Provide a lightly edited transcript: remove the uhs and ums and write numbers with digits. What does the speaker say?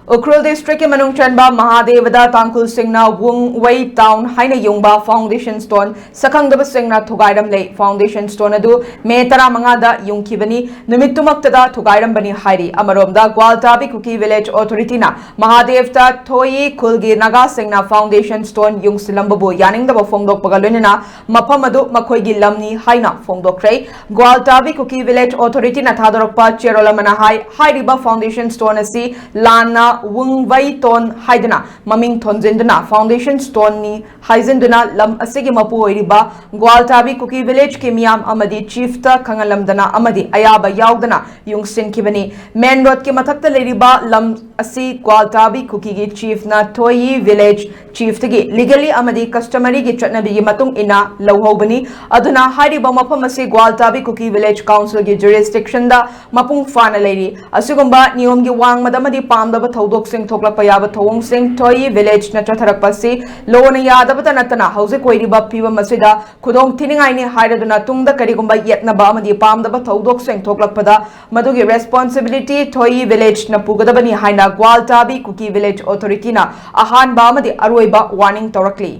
Ukhrul district के मनुंग चनबा महादेवदा Tankul सिंगना Wong वई town हाइना युंगबा foundation stone सखंगदब सिंगना थुगाइरम ले फाउंडेशन स्टोन अदु मे 15 युंगखिबनी नुमित्तुमक्तदा थुगाइरम बनी हाइरी अमरोमदा ग्वालटाबी कुकी विलेज ऑथोरिटी ना महादेवता थोई खुलगी नागा सिंगना फाउंडेशन स्टोन युंगसिलंबबु यानिंगदब फोंगदोकपगा लोइनना मफम अदु मखोइगी लमनी हाइना फोंगदोक्रे ग्वालटाबी कुकी विलेज ऑथोरिटी ना थादोरकपा चेरोलमना हाइरिबा फाउंडेशन स्टोन असी लाना वुंगवई टोन हाइदना ममिंग थोंजिंदना फाउंडेशन स्टोन नी हाइजिंदना लम असिगी मपु ओइरिबा ग्वालटाबी कुकी विलेज के मियाम अमदी चीफ ता खंगलमदना अमदी अयाबा यावदना युंगसिनखिबनी मेन रोड के मथक्ता लेरिबा लम असी ग्वालटाबी कुकी की चीफ ना थोई विलेज चीफ तगी लीगली अमदी कस्टमरी की चटनबी की मतुंग इना लौहोबनी अदुना हाइरिबा मफम असी ग्वालटाबी कुकी विलेज काउंसिल की जुरिस्डिक्शन दा मपुंग फाना लेरी असुगुंबा नियम की वांगमदमदी पामदब थौदोकसिंग थोकलप याब थौंगसिंग थोई विलेज न चथरकपसी लोन यादबता नतना हौजिक ओइरिबा फिबम असिदा खुदोंग थिनिंगाइनि हाइरदुना तुंगदा करिगुंबा यत्नबा अमदी पामदब थौदोकसिंग थोकलपदा मदुगी रेस्पोंसिबिलिटी थोई विलेज न पुगदबनी हाइना ग्वालटाबी कुकी विलेज ऑथोरिटी ना अहानबा अमदी अरोइबा वार्निंग तौरकली।